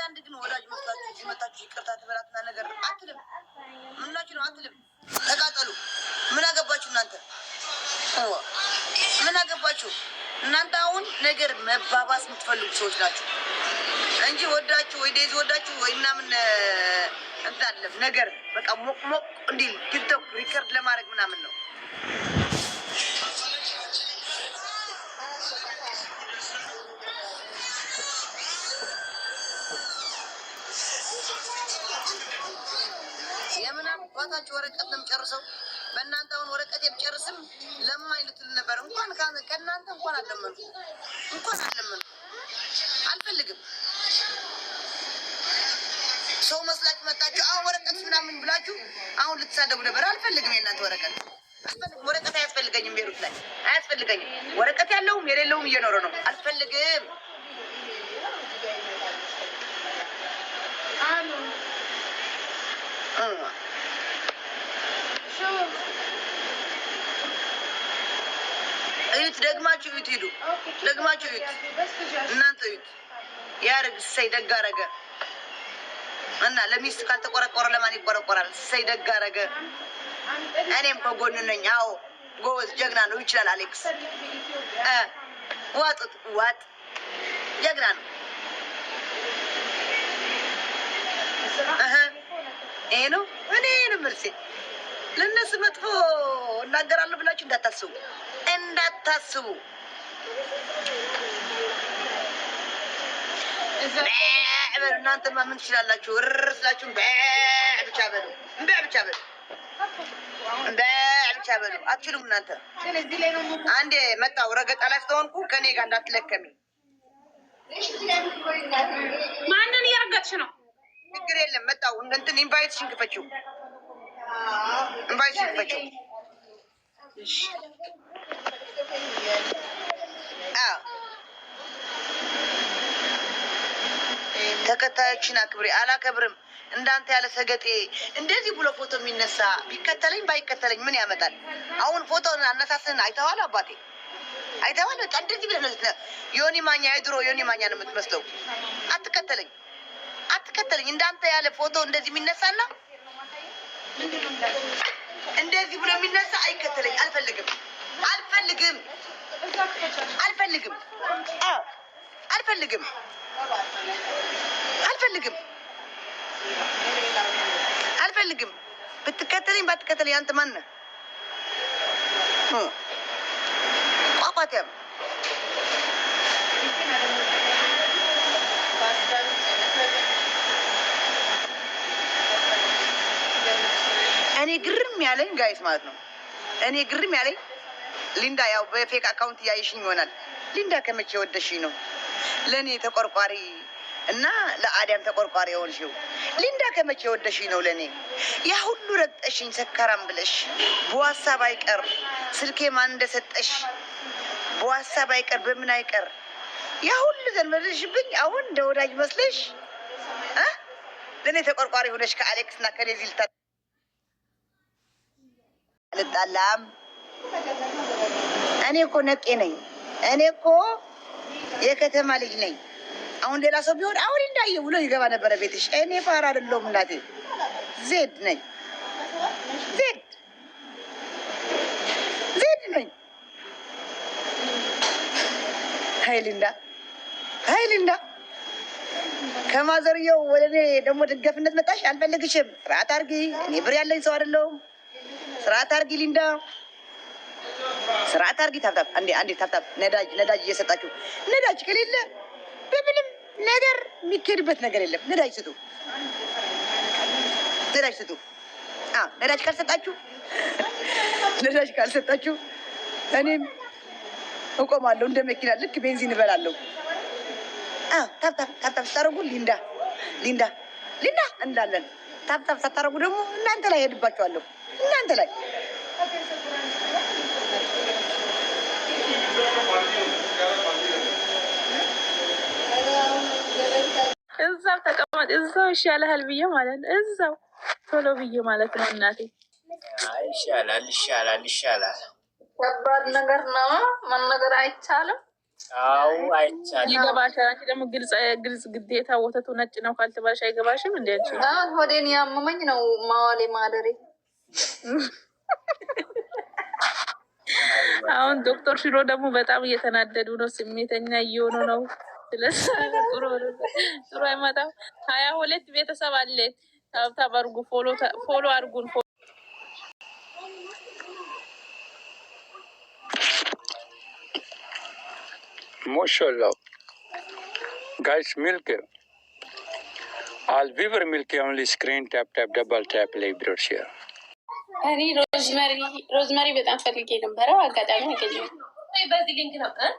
አንዳንድ ግን ወዳጅ መስላችሁ ሲመጣችሁ ይቅርታ ትበላትና ነገር አትልም። ምናችሁ ነው አትልም። ተቃጠሉ። ምን አገባችሁ እናንተ? ምን አገባችሁ እናንተ? አሁን ነገር መባባስ የምትፈልጉ ሰዎች ናችሁ እንጂ ወዳችሁ ወይ ዴዝ ወዳችሁ ወይ ምናምን እንታለም ነገር በቃ ሞቅ ሞቅ እንዲል ቲክቶክ ሪከርድ ለማድረግ ምናምን ነው። የምናምን ቋታችሁ ወረቀት ነው የምጨርሰው። በእናንተ አሁን ወረቀት የምጨርስም ለማኝ ልትል ነበር። እንኳን ከእናንተ እንኳን አለመንኩ አልፈልግም። ሰው መስላችሁ መጣችሁ። አሁን ወረቀት ምናምን ብላችሁ አሁን ልትሳደቡ ነበር። አልፈልግም። የእናንተ ወረቀት አልፈልግም። ወረቀት አያስፈልገኝም። ቤሩት ላይ አያስፈልገኝም። ወረቀት ያለውም የሌለውም እየኖረ ነው። አልፈልግም። እዩት፣ ደግማችሁ እዩት፣ ሂዱ ደግማችሁ እዩት። እናንተ እዩት። ያርግ እሰይ ደግ አደረገ እና ለሚስት ካልተቆረቆረ ለማን ይቆረቆራል? እሰይ ደግ አደረገ። እኔም ከጎኑ ነኝ። አዎ ጎበዝ ጀግና ነው። ይችላል አሌክስ። ዋጡት፣ ዋጥ ጀግና ነው። ይሄ ነው እኔንም እርሴ ለነሱ መጥፎ እናገራለሁ ብላችሁ እንዳታስቡ። እናንተማ ምን ትችላላችሁ? እርስላችሁ ብቻ በሉ አትችሉም እናንተ። አንዴ መጣው ረገጣ ላይ ስትሆንኩ ከኔ ጋር እንዳትለከሚ። ማንን እያረገጥሽ ነው? ችግር የለም መጣው እንትን ኢንቫይትሽን ክፈችው። ተከታዮችን አክብሬ አላከብርም። እንዳንተ ያለ ሰገጤ እንደዚህ ብሎ ፎቶ የሚነሳ ቢከተለኝ ባይከተለኝ ምን ያመጣል? አሁን ፎቶን አነሳስን አይተዋል? አባቴ አይተዋል? በቃ እንደዚህ ብለህ ነው ዮኒ ማኛ፣ የድሮ ዮኒ ማኛ ነው የምትመስለው። አትከተለኝ። እንዳንተ ያለ ፎቶ እንደዚህ የሚነሳና እንደዚህ ብሎ የሚነሳ አይከተለኝ። አልፈልግም። ብትከተለኝ ባትከተለኝ አንተ ማን ነህ? ቋቋቴም እኔ ግርም ያለኝ ጋይስ ማለት ነው። ሊንዳ ያው በፌክ አካውንት እያየሽኝ ይሆናል። ሊንዳ ከመቼ ወደሽኝ ነው ለእኔ ተቆርቋሪ እና ለአዲያም ተቆርቋሪ የሆንሽው? ሊንዳ ከመቼ ወደሽኝ ነው ለእኔ? ያ ሁሉ ረግጠሽኝ ሰካራም ብለሽ በዋሳብ አይቀር ስልኬ ማን እንደሰጠሽ በዋሳብ አይቀር በምን አይቀር ያ ሁሉ ዘንበልሽብኝ። አሁን እንደ ወዳጅ መስለሽ ለእኔ ተቆርቋሪ ሆነሽ ከአሌክስ እና ከኔዚ ልጣላም። እኔ እኮ ነቄ ነኝ። እኔ እኮ የከተማ ልጅ ነኝ። አሁን ሌላ ሰው ቢሆን አሁን እንዳየ ብሎ ይገባ ነበረ ቤትሽ። እኔ ፋራ አይደለሁም እናቴ፣ ዜድ ነኝ። ሀይሊንዳ ከማዘርየው ወደ እኔ ደግሞ ድገፍነት መጣሽ። አልፈልግሽም። ስርዓት አድርጊ። እኔ ብር ያለኝ ሰው አይደለሁም። ስርዓት አድርጊ ሊንዳ፣ ስርዓት አድርጊ። ታብታብ አንዴ ታብታብ። ነዳጅ እየሰጣችሁ ነዳጅ ከሌለ በምንም ነገር የሚካሄድበት ነገር የለም። ነዳጅ ስጡ። ነዳጅ ካልሰጣችሁ እኔም እቆማለሁ እንደ መኪና ልክ ቤንዚን እበላለሁ። ታብታብ ስታደርጉ ሊንዳ እንዳለን ታብታብ ስታደርጉ ደግሞ እናንተ ላይ ሄድባችኋለሁ። እናንተ ላይ እዛው ተቀመጥ፣ እዛው ይሻልሃል ብዬ ማለት ነው። እዛው ቶሎ ብዬ ማለት ነው። እናቴ ይሻላል። ከባድ ነገር ነው። መነገር አይቻልም። አዎ አይቻልም። ይገባሻል። አንቺ ደግሞ ግልጽ ግዴታ ወተቱ ነጭ ነው ካልተባልሽ አይገባሽም እንዴ? አንቺ ሆዴን ያመመኝ ነው ማዋሌ ማደሬ። አሁን ዶክተር ሽሮ ደግሞ በጣም እየተናደዱ ነው፣ ስሜተኛ እየሆኑ ነው። ስለዚህ ጥሩ አይመጣም። 22 ቤተሰብ አለ። ታብታብ አድርጉ፣ ፎሎ አድርጉን። MashaAllah. Guys, milk. All viewer milk only screen tap, double tap, like bro share. እኔ ሮዝመሪ በጣም ፈልጌ ነበረ፣ አጋጣሚ አገኘሁ። በዚህ ሊንክ ነበር።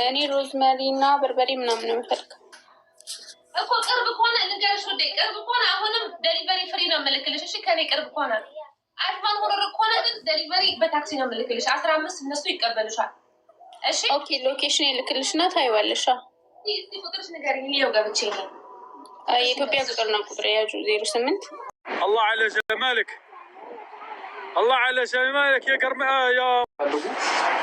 እኔ ሮዝመሪ እና በርበሬ ምናምን ነው የምፈልገው እኮ። ቅርብ ከሆነ ንገርሽ ውዴ፣ ቅርብ ከሆነ አሁንም ደሊቨሪ ፍሪ ነው የምልክልሽ። እሺ ከኔ ቅርብ ከሆነ አድቫን ሆኖ ከሆነ ግን ደሊቨሪ በታክሲ ነው የምልክልሽ። 15 እነሱ ይቀበሉሻል። እሺ ኦኬ። ሎኬሽን ይልክልሽና ታይዋለሽ። እዚህ ቁጥርሽ ንገሪኝ፣ ሊዮ ገብቼ ነው። የኢትዮጵያ ቁጥር ነው፣ ቁጥር ያዡ 08 الله على جمالك الله على جمالك يا قرم يا ፈልጉ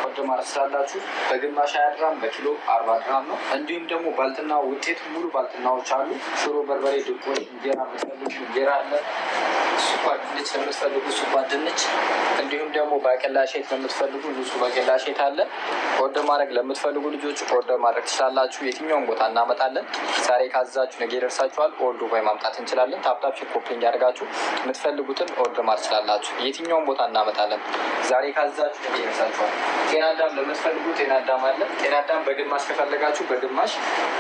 ወደ ማለት ስላላችሁ በግማሽ 20 ድራም በኪሎ 40 ድራም ነው። እንዲሁም ደግሞ ባልትና ውጤት ሙሉ ባልትናዎች አሉ። ሽሮ፣ በርበሬ፣ ድንቆይ፣ እንጀራ የምትፈልጉ እንጀራ አለ። ስኳር ድንች ለምትፈልጉ ስኳር ድንች፣ እንዲሁም ደግሞ ባቄላ ሼት ለምትፈልጉ ንጹህ ባቄላ ሼት አለ። ኦርደር ማድረግ ለምትፈልጉ ልጆች ኦርደር ማድረግ ትችላላችሁ። የትኛውን ቦታ እናመጣለን። ዛሬ ካዛችሁ ነገ ይደርሳችኋል። ኦል ዱባይ ማምጣት እንችላለን። ታፕታፕ ኮፒንግ ያደርጋችሁ የምትፈልጉትን ኦርደር ማድረግ ትችላላችሁ። የትኛውን ቦታ እናመጣለን። ዛሬ ካዛችሁ ነገ ይደርሳችኋል። ጤና አዳም ለምትፈልጉ ጤና አዳም አለ። ጤና አዳም በግማሽ ከፈለጋችሁ በግማሽ፣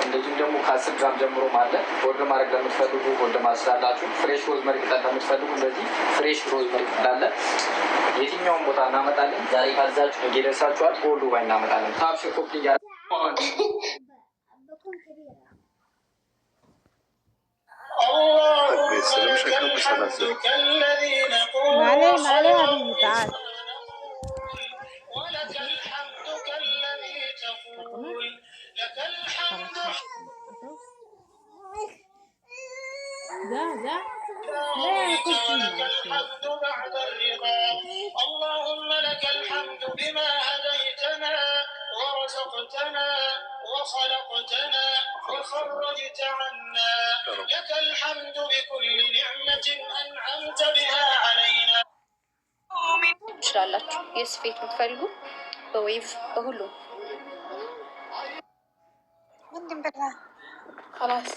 እንደዚሁም ደግሞ ከ10 ግራም ጀምሮ አለ። ኦርደር ማድረግ ለምትፈልጉ ኦርደር ማድረግ ትችላላችሁ። ፍሬሽ ሮዝመሪ ቅጠል ለምትፈልጉ እንደዚህ ፍሬሽ ሮዝመሪ ቅጠል አለ። የትኛውን ቦታ እናመጣለን። ዛሬ ካዛችሁ ነገ ይደርሳችኋል። ኦል ዱባይ እናመጣለን። ታፕ ኮፒንግ معلي حبيبي تعال ولك الحمد كالذي تقول لك الحمد ده ولك الحمد بعد الرضا. اللهم لك الحمد بما هديتنا ورزقتنا وخلقتنا وفرجت عنا. لك الحمد بكل نعمة أنعمت بها علينا. ትችላላችሁ። የስፌት የምትፈልጉ በዌቭ በሁሉም ምንድን በላ خلاص